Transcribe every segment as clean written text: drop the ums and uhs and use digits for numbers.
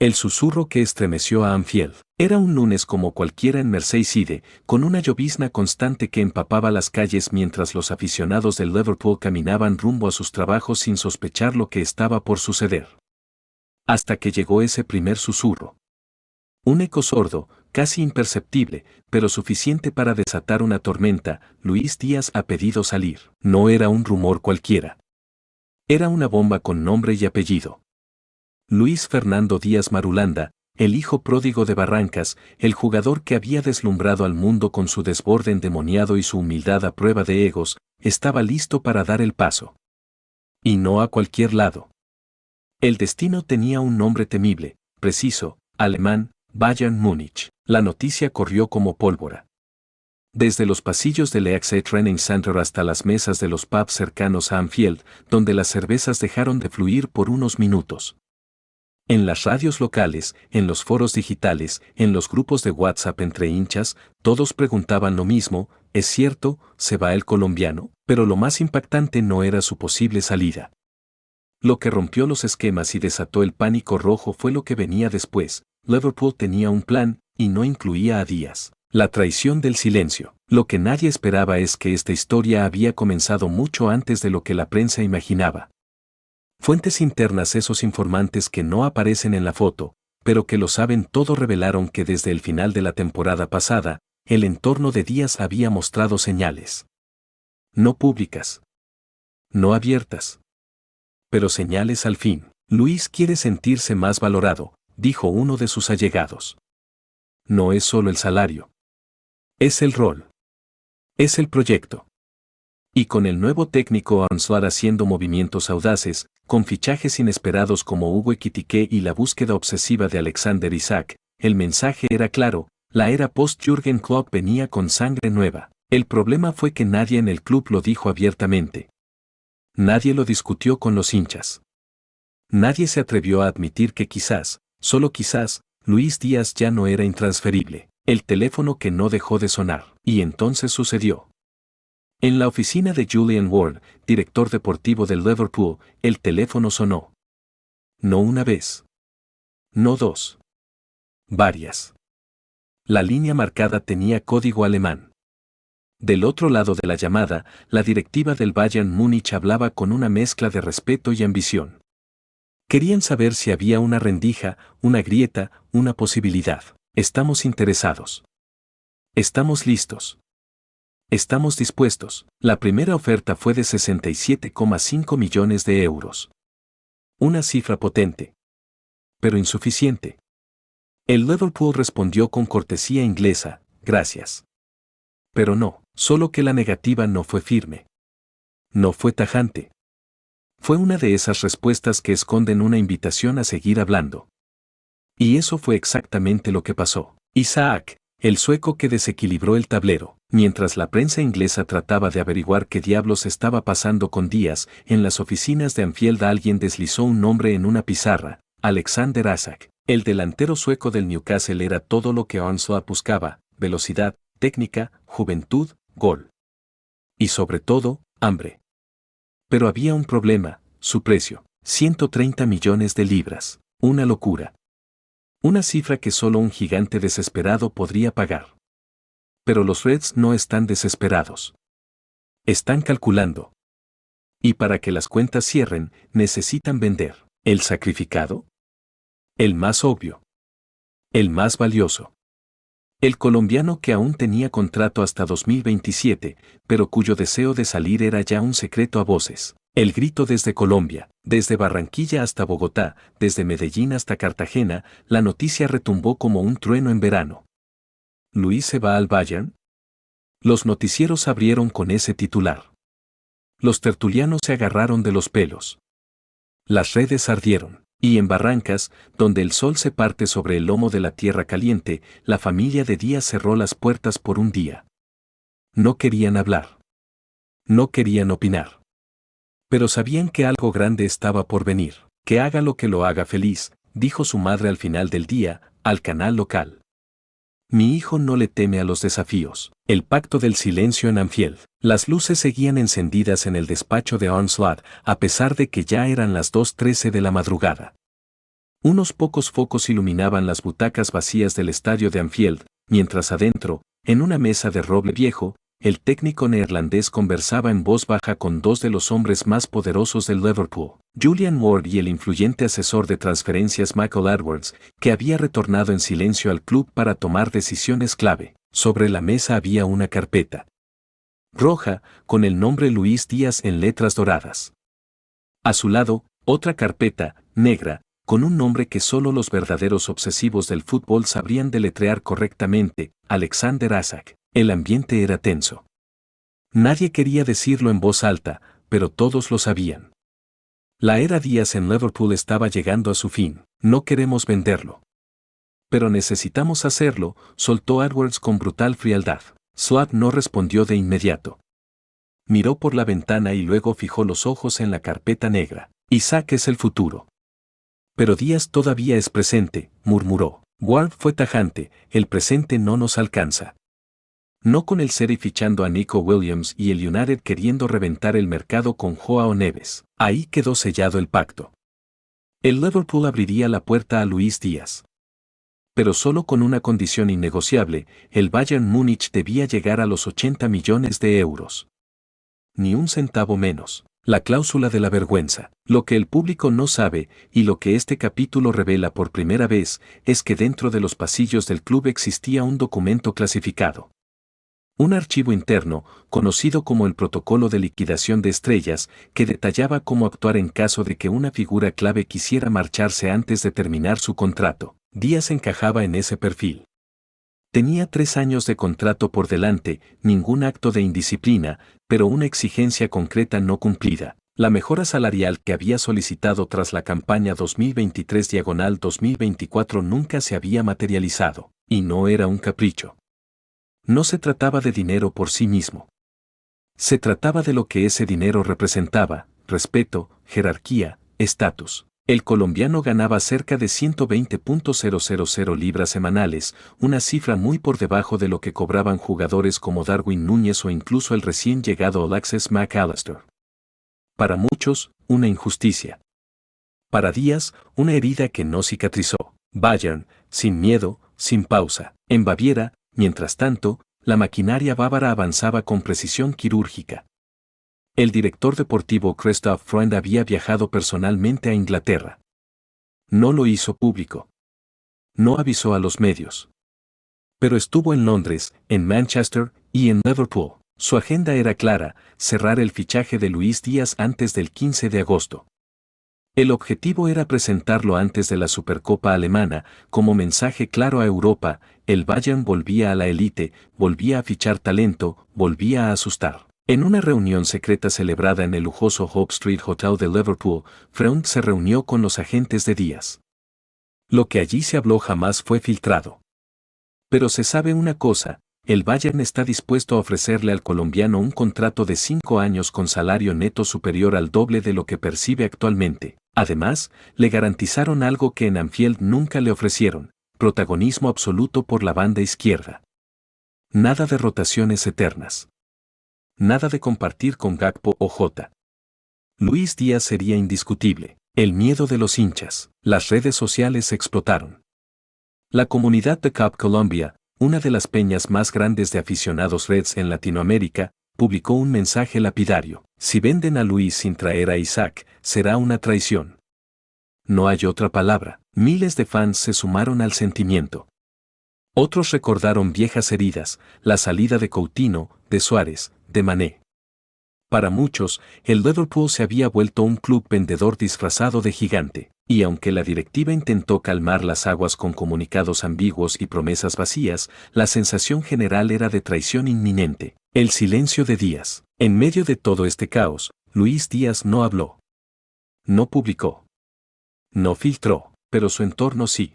El susurro que estremeció a Anfield. Era un lunes como cualquiera en Merseyside, con una llovizna constante que empapaba las calles mientras los aficionados del Liverpool caminaban rumbo a sus trabajos sin sospechar lo que estaba por suceder. Hasta que llegó ese primer susurro. Un eco sordo, casi imperceptible, pero suficiente para desatar una tormenta. Luis Díaz ha pedido salir. No era un rumor cualquiera. Era una bomba con nombre y apellido. Luis Fernando Díaz Marulanda, el hijo pródigo de Barrancas, el jugador que había deslumbrado al mundo con su desborde endemoniado y su humildad a prueba de egos, estaba listo para dar el paso. Y no a cualquier lado. El destino tenía un nombre temible, preciso, alemán, Bayern Múnich. La noticia corrió como pólvora. Desde los pasillos del Ajax Training Center hasta las mesas de los pubs cercanos a Anfield, donde las cervezas dejaron de fluir por unos minutos. En las radios locales, en los foros digitales, en los grupos de WhatsApp entre hinchas, todos preguntaban lo mismo: ¿es cierto, se va el colombiano? Pero lo más impactante no era su posible salida. Lo que rompió los esquemas y desató el pánico rojo fue lo que venía después. Liverpool tenía un plan, y no incluía a Díaz. La traición del silencio. Lo que nadie esperaba es que esta historia había comenzado mucho antes de lo que la prensa imaginaba. Fuentes internas, esos informantes que no aparecen en la foto, pero que lo saben todo, revelaron que desde el final de la temporada pasada, el entorno de Díaz había mostrado señales. No públicas. No abiertas. Pero señales al fin. Luis quiere sentirse más valorado, dijo uno de sus allegados. No es solo el salario. Es el rol. Es el proyecto. Y con el nuevo técnico Arne Slot haciendo movimientos audaces, con fichajes inesperados como Hugo Ekitike y la búsqueda obsesiva de Alexander Isak, el mensaje era claro: la era post-Jürgen Klopp venía con sangre nueva. El problema fue que nadie en el club lo dijo abiertamente. Nadie lo discutió con los hinchas. Nadie se atrevió a admitir que quizás, solo quizás, Luis Díaz ya no era intransferible. El teléfono que no dejó de sonar. Y entonces sucedió. En la oficina de Julian Ward, director deportivo del Liverpool, el teléfono sonó. No una vez. No dos. Varias. La línea marcada tenía código alemán. Del otro lado de la llamada, la directiva del Bayern Múnich hablaba con una mezcla de respeto y ambición. Querían saber si había una rendija, una grieta, una posibilidad. Estamos interesados. Estamos listos. Estamos dispuestos. La primera oferta fue de 67,5 millones de euros. Una cifra potente. Pero insuficiente. El Liverpool respondió con cortesía inglesa: gracias. Pero no, solo que la negativa no fue firme. No fue tajante. Fue una de esas respuestas que esconden una invitación a seguir hablando. Y eso fue exactamente lo que pasó. Isaac, el sueco que desequilibró el tablero, mientras la prensa inglesa trataba de averiguar qué diablos estaba pasando con Díaz, en las oficinas de Anfield alguien deslizó un nombre en una pizarra: Alexander Isak. El delantero sueco del Newcastle era todo lo que Arne Slot buscaba: velocidad, técnica, juventud, gol. Y sobre todo, hambre. Pero había un problema: su precio. 130 millones de libras. Una locura. Una cifra que solo un gigante desesperado podría pagar. Pero los Reds no están desesperados. Están calculando. Y para que las cuentas cierren, necesitan vender. ¿El sacrificado? El más obvio. El más valioso. El colombiano que aún tenía contrato hasta 2027, pero cuyo deseo de salir era ya un secreto a voces. El grito desde Colombia, desde Barranquilla hasta Bogotá, desde Medellín hasta Cartagena, la noticia retumbó como un trueno en verano. ¿Luis se va al Bayern? Los noticieros abrieron con ese titular. Los tertulianos se agarraron de los pelos. Las redes ardieron. Y en Barrancas, donde el sol se parte sobre el lomo de la tierra caliente, la familia de Díaz cerró las puertas por un día. No querían hablar. No querían opinar. Pero sabían que algo grande estaba por venir. Que haga lo que lo haga feliz, dijo su madre al final del día, al canal local. Mi hijo no le teme a los desafíos. El pacto del silencio en Anfield. Las luces seguían encendidas en el despacho de Arne Slot, a pesar de que ya eran las 2:13 de la madrugada. Unos pocos focos iluminaban las butacas vacías del estadio de Anfield, mientras adentro, en una mesa de roble viejo, el técnico neerlandés conversaba en voz baja con dos de los hombres más poderosos del Liverpool, Julian Ward y el influyente asesor de transferencias Michael Edwards, que había retornado en silencio al club para tomar decisiones clave. Sobre la mesa había una carpeta roja, con el nombre Luis Díaz en letras doradas. A su lado, otra carpeta, negra, con un nombre que solo los verdaderos obsesivos del fútbol sabrían deletrear correctamente, Alexander Isak. El ambiente era tenso. Nadie quería decirlo en voz alta, pero todos lo sabían. La era Díaz en Liverpool estaba llegando a su fin. No queremos venderlo. Pero necesitamos hacerlo, soltó Edwards con brutal frialdad. Slot no respondió de inmediato. Miró por la ventana y luego fijó los ojos en la carpeta negra. Isak es el futuro. Pero Díaz todavía es presente, murmuró. Ward fue tajante, el presente no nos alcanza. No con el City fichando a Nico Williams y el United queriendo reventar el mercado con Joao Neves. Ahí quedó sellado el pacto. El Liverpool abriría la puerta a Luis Díaz. Pero solo con una condición innegociable, el Bayern Múnich debía llegar a los 80 millones de euros. Ni un centavo menos. La cláusula de la vergüenza. Lo que el público no sabe, y lo que este capítulo revela por primera vez, es que dentro de los pasillos del club existía un documento clasificado. Un archivo interno, conocido como el Protocolo de Liquidación de Estrellas, que detallaba cómo actuar en caso de que una figura clave quisiera marcharse antes de terminar su contrato. Díaz encajaba en ese perfil. Tenía 3 años de contrato por delante, ningún acto de indisciplina, pero una exigencia concreta no cumplida. La mejora salarial que había solicitado tras la campaña 2023/2024 nunca se había materializado, y no era un capricho. No se trataba de dinero por sí mismo. Se trataba de lo que ese dinero representaba: respeto, jerarquía, estatus. El colombiano ganaba cerca de 120.000 libras semanales, una cifra muy por debajo de lo que cobraban jugadores como Darwin Núñez o incluso el recién llegado Alexis Mac Allister. Para muchos, una injusticia. Para Díaz, una herida que no cicatrizó. Bayern, sin miedo, sin pausa. En Baviera, mientras tanto, la maquinaria bávara avanzaba con precisión quirúrgica. El director deportivo Christoph Freund había viajado personalmente a Inglaterra. No lo hizo público. No avisó a los medios. Pero estuvo en Londres, en Manchester y en Liverpool. Su agenda era clara: cerrar el fichaje de Luis Díaz antes del 15 de agosto. El objetivo era presentarlo antes de la Supercopa alemana, como mensaje claro a Europa: el Bayern volvía a la élite, volvía a fichar talento, volvía a asustar. En una reunión secreta celebrada en el lujoso Hope Street Hotel de Liverpool, Freund se reunió con los agentes de Díaz. Lo que allí se habló jamás fue filtrado. Pero se sabe una cosa: el Bayern está dispuesto a ofrecerle al colombiano un contrato de 5 años con salario neto superior al doble de lo que percibe actualmente. Además, le garantizaron algo que en Anfield nunca le ofrecieron: protagonismo absoluto por la banda izquierda. Nada de rotaciones eternas. Nada de compartir con Gakpo o Jota. Luis Díaz sería indiscutible. El miedo de los hinchas. Las redes sociales explotaron. La comunidad de Cap Colombia, una de las peñas más grandes de aficionados Reds en Latinoamérica, publicó un mensaje lapidario: si venden a Luis sin traer a Isak, será una traición. No hay otra palabra. Miles de fans se sumaron al sentimiento. Otros recordaron viejas heridas: la salida de Coutinho, de Suárez, de Mané. Para muchos, el Liverpool se había vuelto un club vendedor disfrazado de gigante, y aunque la directiva intentó calmar las aguas con comunicados ambiguos y promesas vacías, la sensación general era de traición inminente. El silencio de Díaz. En medio de todo este caos, Luis Díaz no habló. No publicó. No filtró, pero su entorno sí.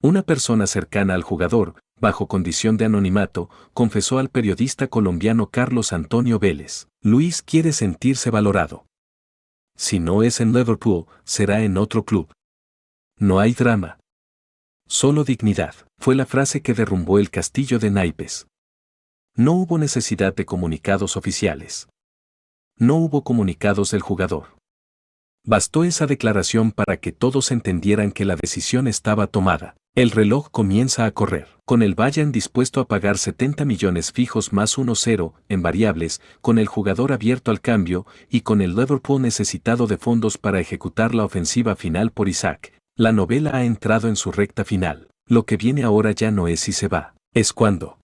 Una persona cercana al jugador, bajo condición de anonimato, confesó al periodista colombiano Carlos Antonio Vélez: Luis quiere sentirse valorado. Si no es en Liverpool, será en otro club. No hay drama. Solo dignidad. Fue la frase que derrumbó el castillo de naipes. No hubo necesidad de comunicados oficiales. No hubo comunicados del jugador. Bastó esa declaración para que todos entendieran que la decisión estaba tomada. El reloj comienza a correr. Con el Bayern dispuesto a pagar 70 millones fijos más 1-0 en variables, con el jugador abierto al cambio y con el Liverpool necesitado de fondos para ejecutar la ofensiva final por Isaac, la novela ha entrado en su recta final. Lo que viene ahora ya no es si se va, es cuándo.